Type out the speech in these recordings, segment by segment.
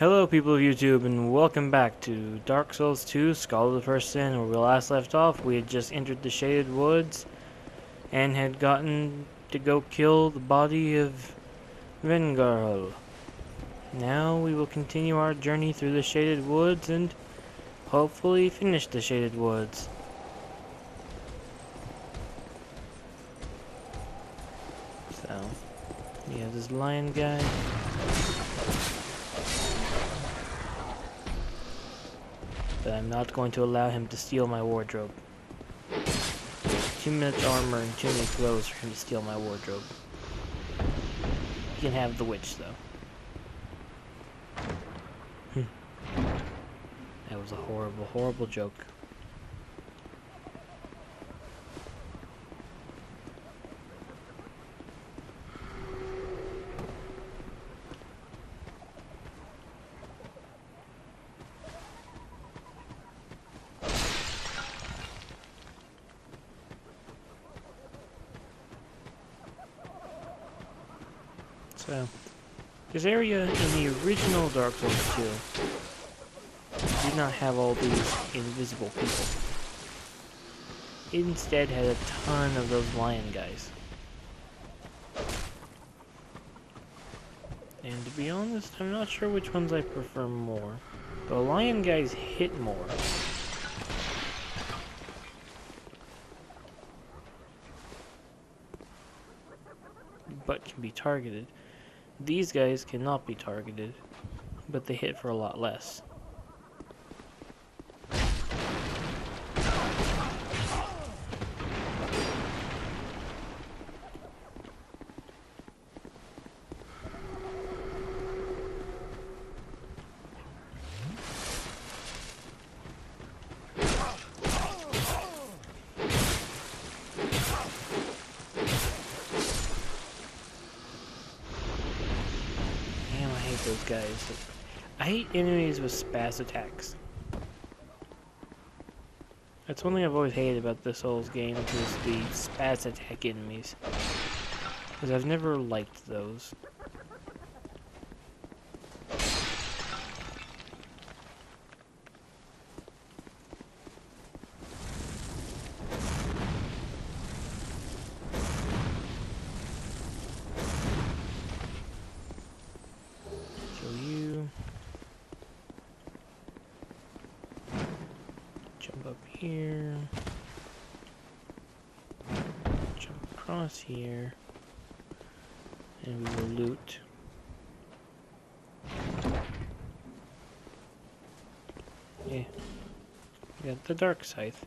Hello people of YouTube and welcome back to Dark Souls 2 Skull of the First Sin. Where we last left off, we had just entered the Shaded Woods and had gotten to go kill the body of Vengarl. Now we will continue our journey through the Shaded Woods and hopefully finish the Shaded Woods. So, we have this lion guy. But I'm not going to allow him to steal my wardrobe. Too much armor and too many clothes for him to steal my wardrobe. He can have the witch, though. That was a horrible, horrible joke. So, this area in the original Dark Souls 2 did not have all these invisible people. It instead had a ton of those lion guys. And to be honest, I'm not sure which ones I prefer more. The lion guys hit more. But can be targeted. These guys cannot be targeted, but they hit for a lot less. Those guys. I hate enemies with spaz attacks. That's one thing I've always hated about the Souls game, is the spaz attack enemies. Because I've never liked those. Jump up here, jump across here, and we will loot. Yeah, we got the dark scythe.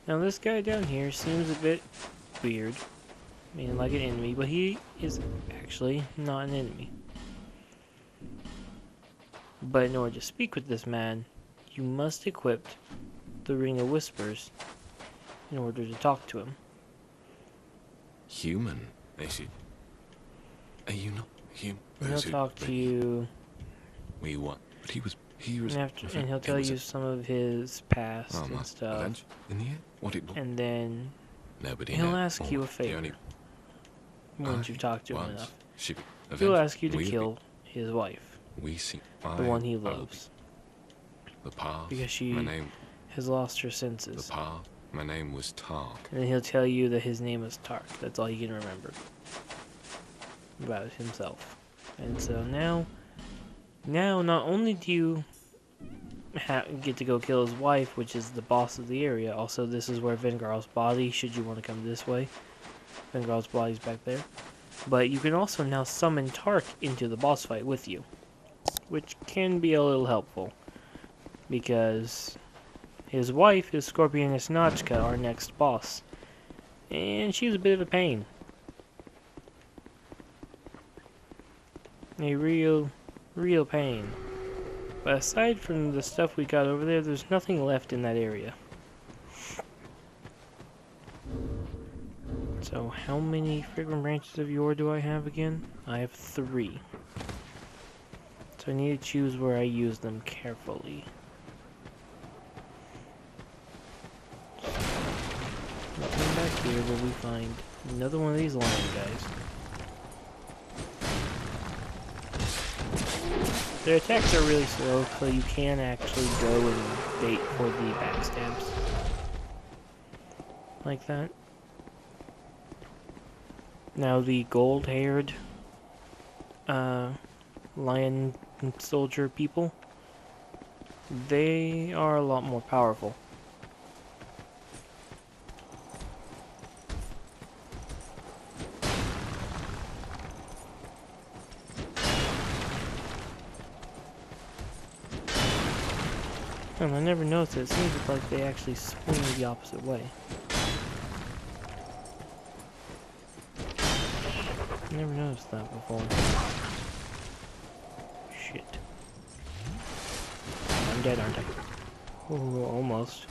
Now this guy down here seems a bit weird, I mean like an enemy, but he is actually not an enemy. But in order to speak with this man, you must equip the Ring of Whispers in order to talk to him. Human? Are you not human? He'll talk to you. We what? But he was. And he'll tell you some of his past and stuff. In the end, what it? And then nobody. He'll ask you a favor. Once you've talked to him enough, he'll ask you to kill his wife, the one he loves, because she has lost her senses. My name was Tark. And then he'll tell you that his name is Tark. That's all he can remember about himself. And so now not only do you get to go kill his wife, which is the boss of the area, also this is where Vengarl's body, should you want to come this way, Vengarl's body's back there. But you can also now summon Tark into the boss fight with you, which can be a little helpful, because his wife is Scorpioness Notchka, our next boss, and she's a bit of a pain. A real pain. But aside from the stuff we got over there, there's nothing left in that area. So how many fragrant branches of yore do I have again? I have 3. So I need to choose where I use them carefully. Come back here where we find another one of these lion guys. Their attacks are really slow, so you can actually go and bait for the backstabs. Like that. Now the gold-haired lion soldier people, they are a lot more powerful. I never noticed it. It seems like they actually swing the opposite way. Never noticed that before. Shit. I'm dead, aren't I? Oh, almost.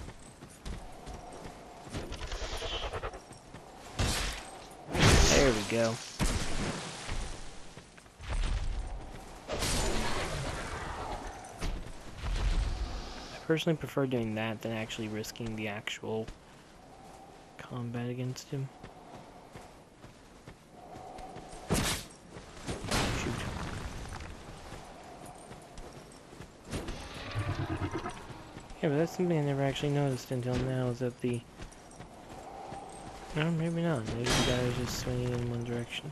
There we go. I personally prefer doing that than actually risking the actual combat against him. Shoot. Yeah, but that's something I never actually noticed until now, is that the... No, maybe not. Maybe the guy was just swinging in one direction.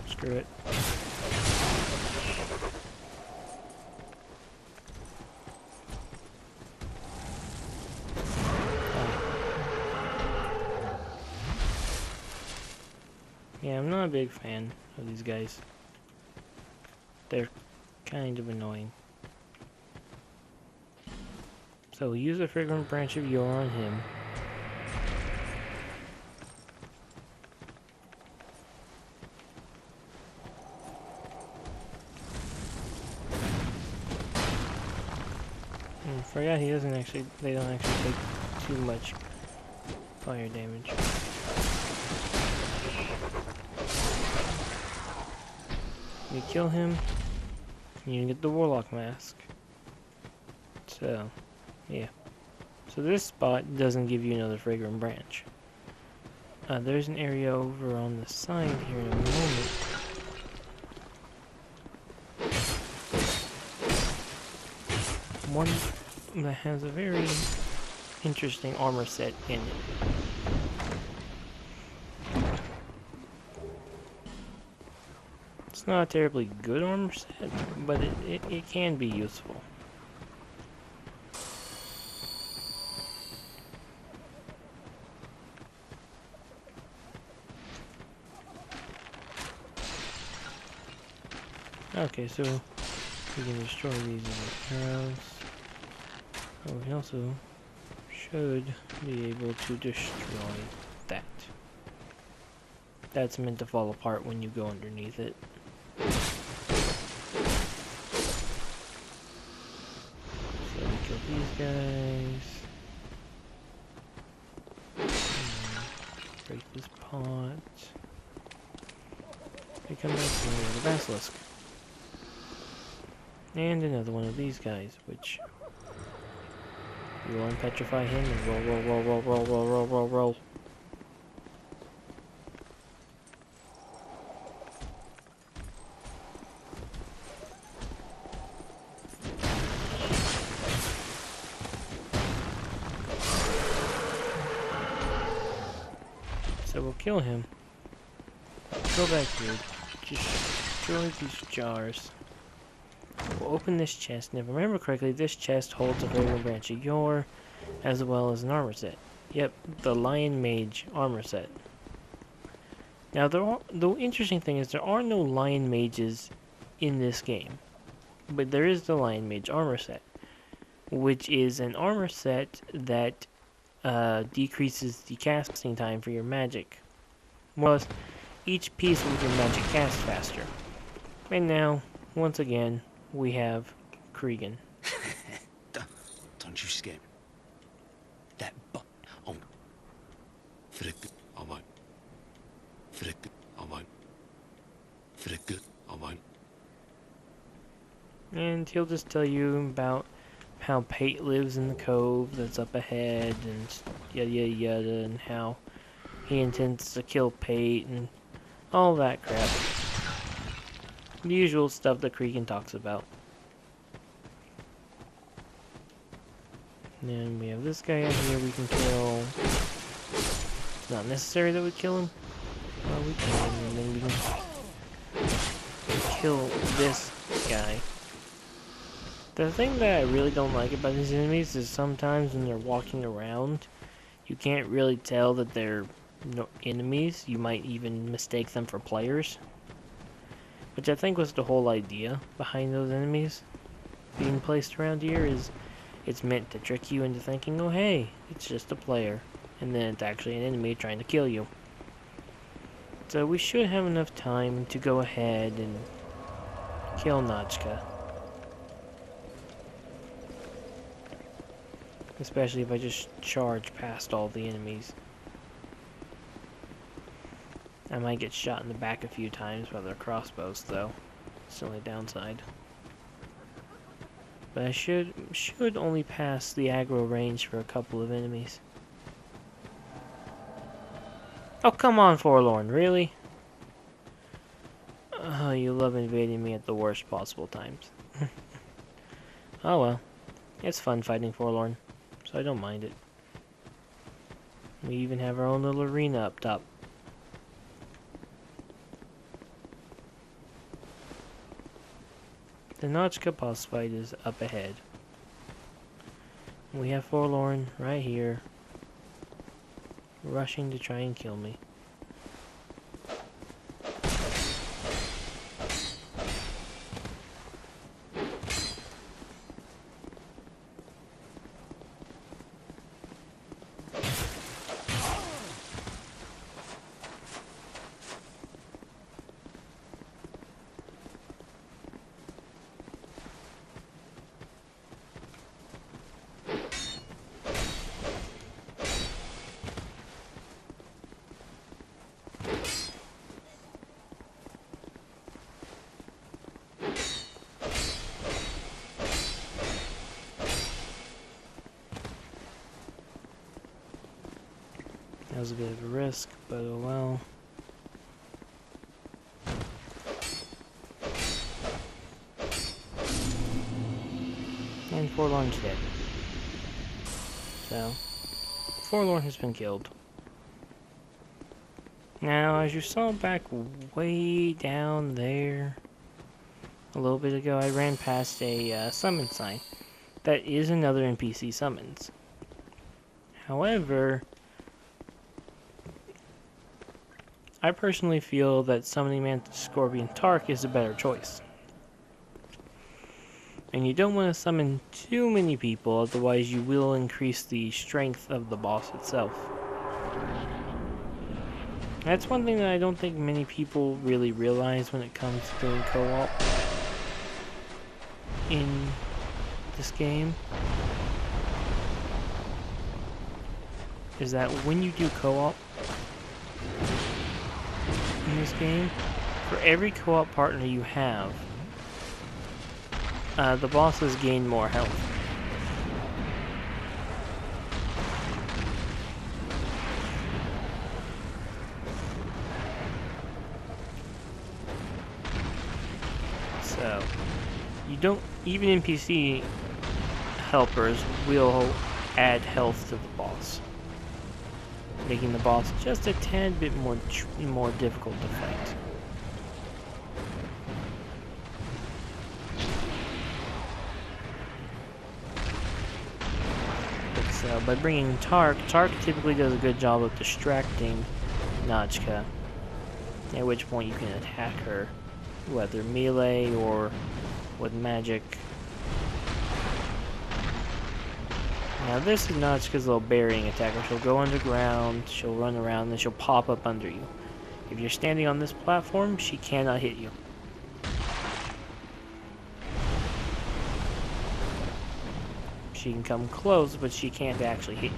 Screw it. Yeah, I'm not a big fan of these guys. They're kind of annoying. So use a fragrant branch of yore on him. I forgot he doesn't actually, they don't actually take too much fire damage. You kill him, you get the warlock mask. So, yeah. So this spot doesn't give you another fragrant branch. There's an area over on the side here in a moment. One that has a very interesting armor set in it. It's not a terribly good armor set, but it can be useful. Okay, so we can destroy these with arrows. Oh, we also should be able to destroy that. That's meant to fall apart when you go underneath it. So we kill these guys. Break this pot. We come back to the basilisk. And another one of these guys, which you will unpetrify him and roll. So we'll kill him. Go back here. Just destroy these jars. We'll open this chest, and if I remember correctly, this chest holds a fragrant branch of yore, as well as an armor set. Yep, the Lion Mage armor set. Now, the interesting thing is there are no Lion Mages in this game, but there is the Lion Mage armor set, which is an armor set that decreases the casting time for your magic. More or less, each piece will make your magic cast faster. And now, once again, we have Cregan. Don't you scare me. That but oh. For the good, I won't. For the good, I won't. For the good, I won't. And he'll just tell you about how Pate lives in the cove that's up ahead, and yada yada yada, and how he intends to kill Pate, and all that crap. The usual stuff that Cregan talks about. And then we have this guy out here we can kill. It's not necessary that we kill him. Well, we can, and then we can kill this guy. The thing that I really don't like about these enemies is sometimes when they're walking around, you can't really tell that they're enemies. You might even mistake them for players. Which I think was the whole idea behind those enemies being placed around here, is it's meant to trick you into thinking, oh hey, it's just a player. And then it's actually an enemy trying to kill you. So we should have enough time to go ahead and kill Notchka. Especially if I just charge past all the enemies. I might get shot in the back a few times by their crossbows, though. It's the only downside. But I should only pass the aggro range for a couple of enemies. Oh, come on, Forlorn, really? Oh, you love invading me at the worst possible times. Oh well. It's fun fighting Forlorn, so I don't mind it. We even have our own little arena up top. The Notchka boss fight is up ahead. We have Forlorn right here, rushing to try and kill me. That was a bit of a risk, but oh well. And Forlorn's dead. So, Forlorn has been killed. Now, as you saw back way down there, a little bit ago, I ran past a summon sign. That is another NPC summons. However, I personally feel that summoning Mantis Scorpion Tark is a better choice. And you don't want to summon too many people, otherwise you will increase the strength of the boss itself. That's one thing that I don't think many people really realize when it comes to doing co-op in this game. Is that when you do co-op in this game, for every co-op partner you have, the bosses gain more health. So, you don't, even NPC helpers will add health to the boss, making the boss just a tad bit more difficult to fight. So by bringing Tark typically does a good job of distracting Notchka, at which point you can attack her, whether melee or with magic. Now this is Notchka's little burying attacker. She'll go underground, she'll run around, then she'll pop up under you. If you're standing on this platform, she cannot hit you. She can come close, but she can't actually hit you.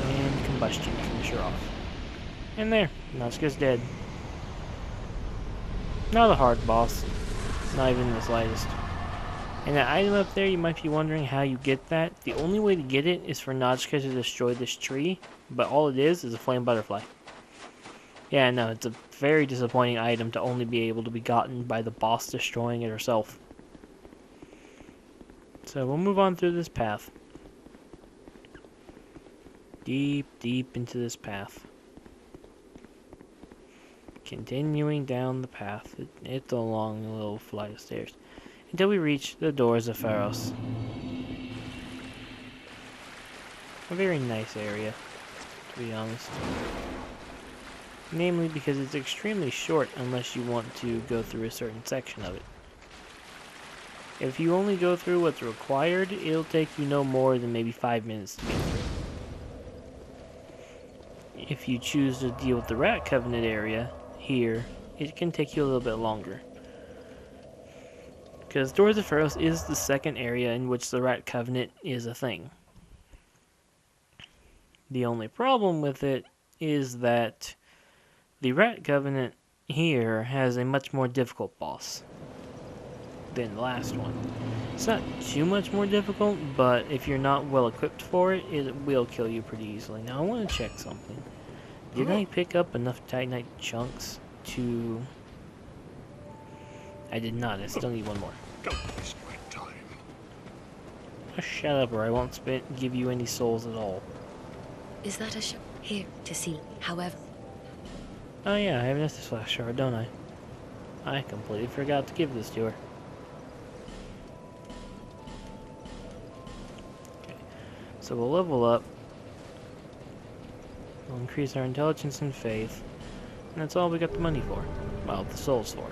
And combustion, finish her off. And there, Notchka's dead. Not a hard boss. Not even the slightest. And that item up there, you might be wondering how you get that. The only way to get it is for Notchka to destroy this tree, but all it is a flame butterfly. Yeah, no, it's a very disappointing item to only be able to be gotten by the boss destroying it herself. So we'll move on through this path. Deep, deep into this path. Continuing down the path. It's a long little flight of stairs. Until we reach the doors of Pharos. A very nice area, to be honest. Namely because it's extremely short unless you want to go through a certain section of it. If you only go through what's required, it'll take you no more than maybe 5 minutes to get through. If you choose to deal with the Rat Covenant area here, it can take you a little bit longer. Because Doors of Pharos is the second area in which the Rat Covenant is a thing. The only problem with it is that the Rat Covenant here has a much more difficult boss than the last one. It's not too much more difficult, but if you're not well equipped for it, it will kill you pretty easily. Now I want to check something. Did I pick up enough Titanite chunks to... I did not. I still need one more. Don't waste my time. Oh, shut up or I won't give you any souls at all. Is that a ship? Here to see, however. Oh yeah, I have an Estus Flash shard, don't I? I completely forgot to give this to her. Okay, so we'll level up. We'll increase our intelligence and faith. And that's all we got the money for. Well, the souls for.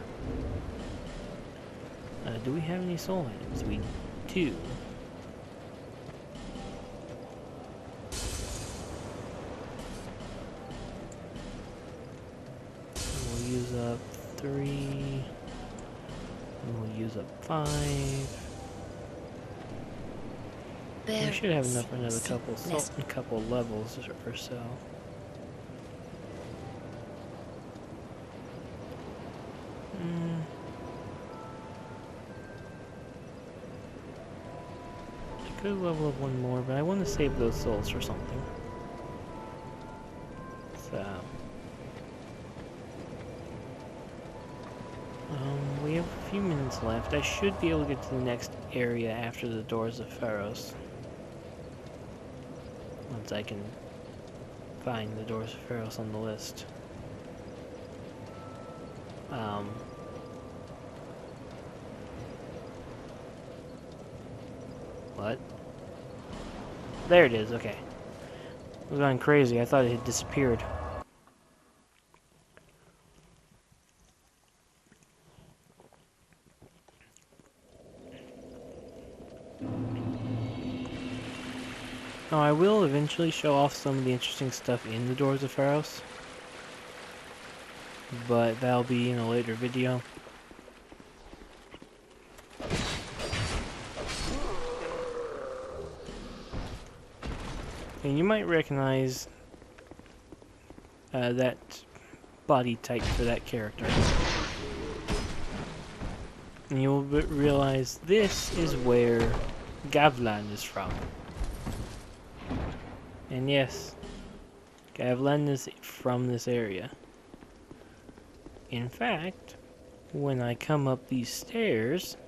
Do we have any soul items? We do. We'll use up 3. And we'll use up 5. We should have enough for another couple levels or so. I could level up one more, but I want to save those souls for something. So, we have a few minutes left. I should be able to get to the next area after the Doors of Pharos. Once I can find the Doors of Pharos on the list. What? There it is, okay. I was going crazy, I thought it had disappeared. Now I will eventually show off some of the interesting stuff in the Doors of Pharos. But that'll be in a later video. And you might recognize that body type for that character. And you'll realize this is where Gavlan is from. And yes, Gavlan is from this area. In fact, when I come up these stairs,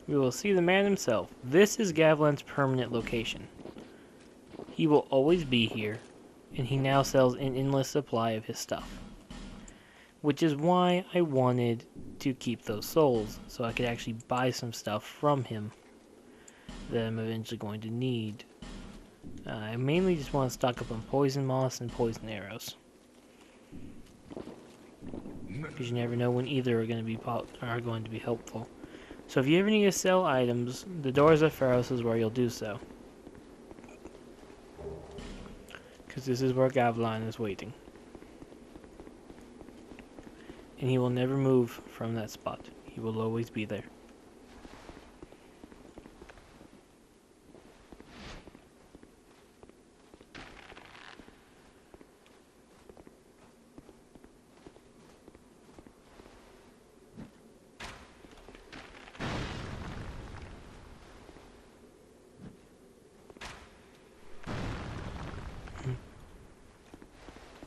we will see the man himself. This is Gavlan's permanent location. He will always be here, and he now sells an endless supply of his stuff. Which is why I wanted to keep those souls, so I could actually buy some stuff from him that I'm eventually going to need. I mainly just want to stock up on poison moss and poison arrows. Because you never know when either are going to be helpful. So if you ever need to sell items, the Doors of Pharos is where you'll do so. Because this is where Gavlan is waiting. And he will never move from that spot. He will always be there.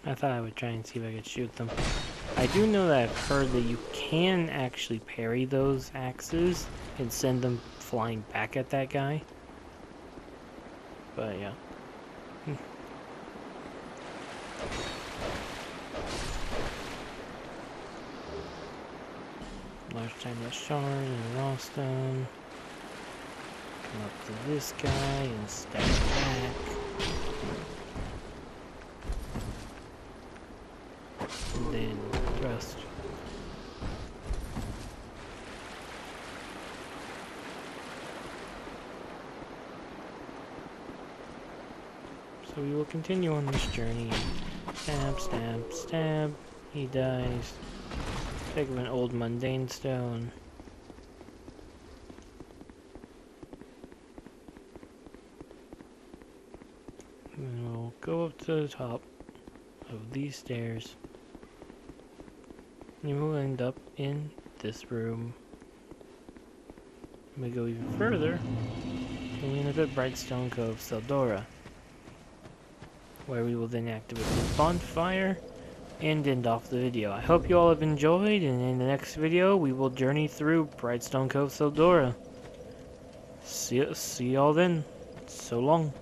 I thought I would try and see if I could shoot them. I do know that I've heard that you can actually parry those axes and send them flying back at that guy. But yeah. Last time I shard and lost them. Come up to this guy and stab back. And then rest. So we will continue on this journey. Stab, stab, stab. He dies. Take an old mundane stone. And we'll go up to the top of these stairs. And we'll end up in this room. We go even further, and we end up at Brightstone Cove, Seldora, where we will then activate the bonfire and end off the video. I hope you all have enjoyed, and in the next video we will journey through Brightstone Cove, Seldora. See y'all then. So long.